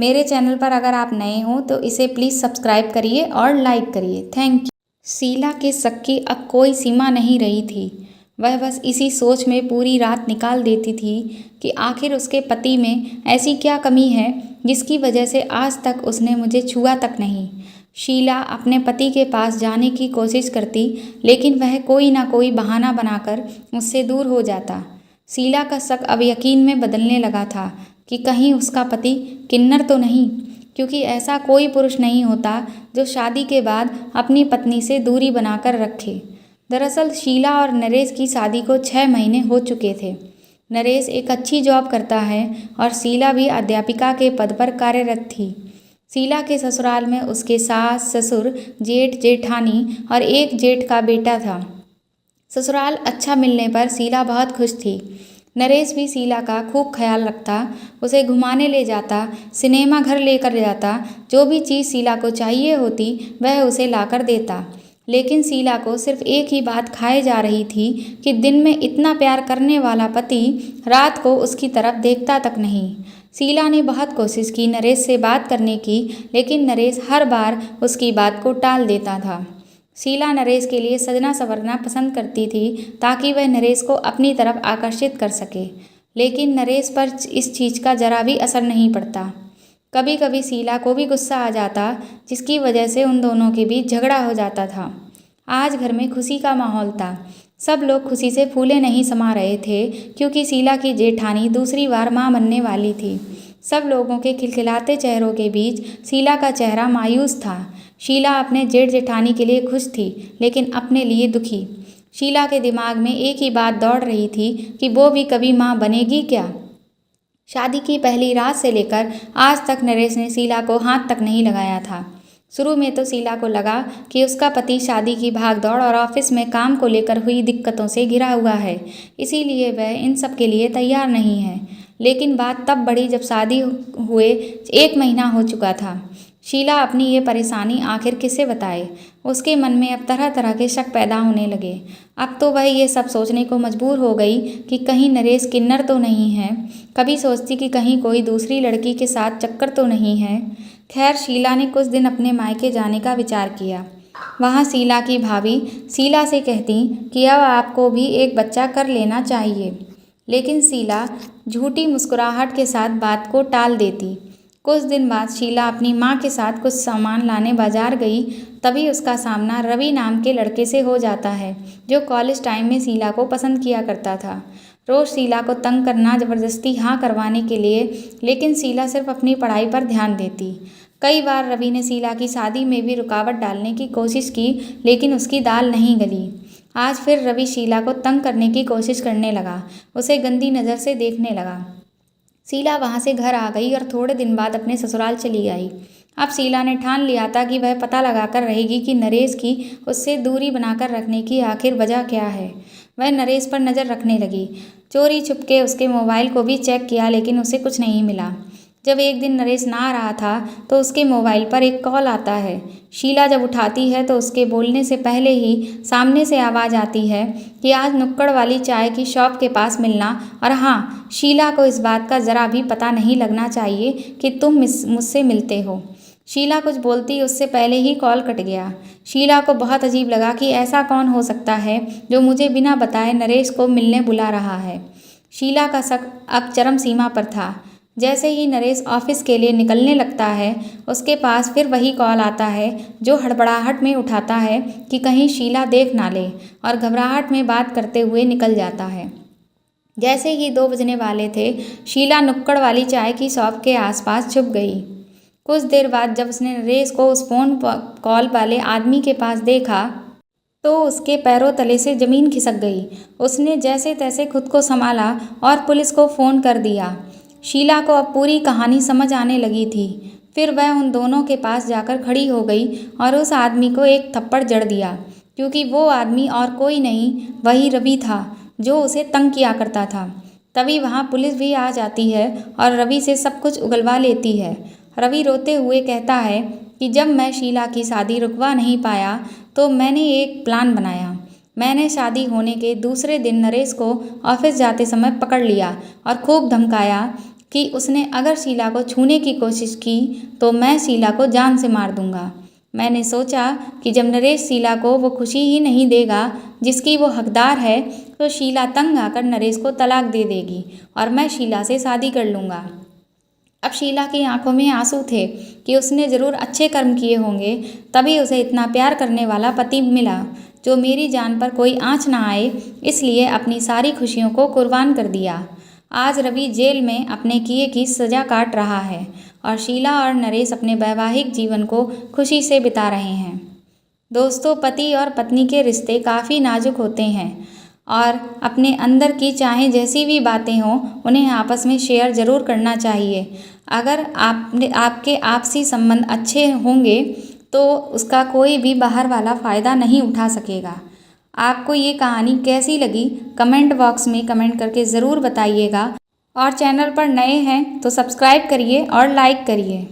मेरे चैनल पर अगर आप नए हो तो इसे प्लीज़ सब्सक्राइब करिए और लाइक करिए। Thank you. शीला के शक की अब कोई सीमा नहीं रही थी। वह बस इसी सोच में पूरी रात निकाल देती थी कि आखिर उसके पति में ऐसी क्या कमी है जिसकी वजह से आज तक उसने मुझे छुआ तक नहीं। शीला अपने पति के पास जाने की कोशिश करती, लेकिन वह कोई ना कोई बहाना बनाकर उससे दूर हो जाता। शीला का शक अब यकीन में बदलने लगा था कि कहीं उसका पति किन्नर तो नहीं, क्योंकि ऐसा कोई पुरुष नहीं होता जो शादी के बाद अपनी पत्नी से दूरी बनाकर रखे। दरअसल शीला और नरेश की शादी को 6 महीने हो चुके थे। नरेश एक अच्छी जॉब करता है और शीला भी अध्यापिका के पद पर कार्यरत थी। शीला के ससुराल में उसके सास, ससुर, जेठ, जेठानी और एक जेठ का बेटा था। ससुराल अच्छा मिलने पर शीला बहुत खुश थी। नरेश भी शीला का खूब ख्याल रखता, उसे घुमाने ले जाता, सिनेमा घर लेकर जाता, जो भी चीज़ शीला को चाहिए होती वह उसे लाकर देता। लेकिन शीला को सिर्फ एक ही बात खाए जा रही थी कि दिन में इतना प्यार करने वाला पति रात को उसकी तरफ देखता तक नहीं। शीला ने बहुत कोशिश की नरेश से बात करने की, लेकिन नरेश हर बार उसकी बात को टाल देता था। शीला नरेश के लिए सजना संवरना पसंद करती थी ताकि वह नरेश को अपनी तरफ आकर्षित कर सके, लेकिन नरेश पर इस चीज़ का जरा भी असर नहीं पड़ता। कभी कभी शीला को भी गुस्सा आ जाता, जिसकी वजह से उन दोनों के बीच झगड़ा हो जाता था। आज घर में खुशी का माहौल था। सब लोग खुशी से फूले नहीं समा रहे थे, क्योंकि शीला की जेठानी दूसरी बार मां बनने वाली थी। सब लोगों के खिलखिलाते चेहरों के बीच शीला का चेहरा मायूस था। शीला अपने जेठ जेठानी के लिए खुश थी, लेकिन अपने लिए दुखी। शीला के दिमाग में एक ही बात दौड़ रही थी कि वो भी कभी मां बनेगी क्या। शादी की पहली रात से लेकर आज तक नरेश ने शीला को हाथ तक नहीं लगाया था। शुरू में तो शीला को लगा कि उसका पति शादी की भागदौड़ और ऑफिस में काम को लेकर हुई दिक्कतों से घिरा हुआ है, इसीलिए वह इन सब के लिए तैयार नहीं है। लेकिन बात तब बढ़ी जब शादी हुए 1 महीना हो चुका था। शीला अपनी ये परेशानी आखिर किसे बताए। उसके मन में अब तरह तरह के शक पैदा होने लगे। अब तो वह ये सब सोचने को मजबूर हो गई कि कहीं नरेश किन्नर तो नहीं है। कभी सोचती कि कहीं कोई दूसरी लड़की के साथ चक्कर तो नहीं है। खैर, शीला ने कुछ दिन अपने मायके जाने का विचार किया। वहाँ शीला की भाभी शीला से कहती कि अब आपको भी एक बच्चा कर लेना चाहिए, लेकिन शीला झूठी मुस्कुराहट के साथ बात को टाल देती। कुछ दिन बाद शीला अपनी माँ के साथ कुछ सामान लाने बाजार गई, तभी उसका सामना रवि नाम के लड़के से हो जाता है, जो कॉलेज टाइम में शीला को पसंद किया करता था। रोज़ शीला को तंग करना, ज़बरदस्ती हाँ करवाने के लिए, लेकिन शीला सिर्फ अपनी पढ़ाई पर ध्यान देती। कई बार रवि ने शीला की शादी में भी रुकावट डालने की कोशिश की, लेकिन उसकी दाल नहीं गली। आज फिर रवि शीला को तंग करने की कोशिश करने लगा, उसे गंदी नज़र से देखने लगा। शीला वहाँ से घर आ गई और थोड़े दिन बाद अपने ससुराल चली आई। अब शीला ने ठान लिया था कि वह पता लगाकर रहेगी कि नरेश की उससे दूरी बनाकर रखने की आखिर वजह क्या है। वह नरेश पर नज़र रखने लगी। चोरी छुपके उसके मोबाइल को भी चेक किया, लेकिन उसे कुछ नहीं मिला। जब एक दिन नरेश ना आ रहा था तो उसके मोबाइल पर एक कॉल आता है। शीला जब उठाती है तो उसके बोलने से पहले ही सामने से आवाज़ आती है कि आज नुक्कड़ वाली चाय की शॉप के पास मिलना, और हाँ, शीला को इस बात का ज़रा भी पता नहीं लगना चाहिए कि तुम मुझसे मिलते हो। शीला कुछ बोलती उससे पहले ही कॉल कट गया। शीला को बहुत अजीब लगा कि ऐसा कौन हो सकता है जो मुझे बिना बताए नरेश को मिलने बुला रहा है। शीला का शक अब चरम सीमा पर था। जैसे ही नरेश ऑफिस के लिए निकलने लगता है, उसके पास फिर वही कॉल आता है, जो हड़बड़ाहट में उठाता है कि कहीं शीला देख ना ले, और घबराहट में बात करते हुए निकल जाता है। जैसे ही 2 बजने वाले थे, शीला नुक्कड़ वाली चाय की शॉप के आसपास छुप गई। कुछ देर बाद जब उसने नरेश को उस फोन कॉल वाले आदमी के पास देखा तो उसके पैरों तले से ज़मीन खिसक गई। उसने जैसे तैसे खुद को संभाला और पुलिस को फ़ोन कर दिया। शीला को अब पूरी कहानी समझ आने लगी थी। फिर वह उन दोनों के पास जाकर खड़ी हो गई और उस आदमी को एक थप्पड़ जड़ दिया, क्योंकि वो आदमी और कोई नहीं, वही रवि था जो उसे तंग किया करता था। तभी वहाँ पुलिस भी आ जाती है और रवि से सब कुछ उगलवा लेती है। रवि रोते हुए कहता है कि जब मैं शीला की शादी रुकवा नहीं पाया तो मैंने एक प्लान बनाया। मैंने शादी होने के दूसरे दिन नरेश को ऑफिस जाते समय पकड़ लिया और खूब धमकाया कि उसने अगर शीला को छूने की कोशिश की तो मैं शीला को जान से मार दूंगा। मैंने सोचा कि जब नरेश शीला को वो खुशी ही नहीं देगा जिसकी वो हकदार है, तो शीला तंग आकर नरेश को तलाक दे देगी और मैं शीला से शादी कर लूँगा। अब शीला की आंखों में आंसू थे कि उसने ज़रूर अच्छे कर्म किए होंगे, तभी उसे इतना प्यार करने वाला पति मिला जो मेरी जान पर कोई आँच ना आए, इसलिए अपनी सारी खुशियों को कुर्बान कर दिया। आज रवि जेल में अपने किए की सज़ा काट रहा है और शीला और नरेश अपने वैवाहिक जीवन को खुशी से बिता रहे हैं। दोस्तों, पति और पत्नी के रिश्ते काफ़ी नाजुक होते हैं और अपने अंदर की चाहे जैसी भी बातें हों उन्हें आपस में शेयर ज़रूर करना चाहिए। अगर आपके आपसी संबंध अच्छे होंगे तो उसका कोई भी बाहर वाला फ़ायदा नहीं उठा सकेगा। आपको ये कहानी कैसी लगी कमेंट बॉक्स में कमेंट करके ज़रूर बताइएगा और चैनल पर नए हैं तो सब्सक्राइब करिए और लाइक करिए।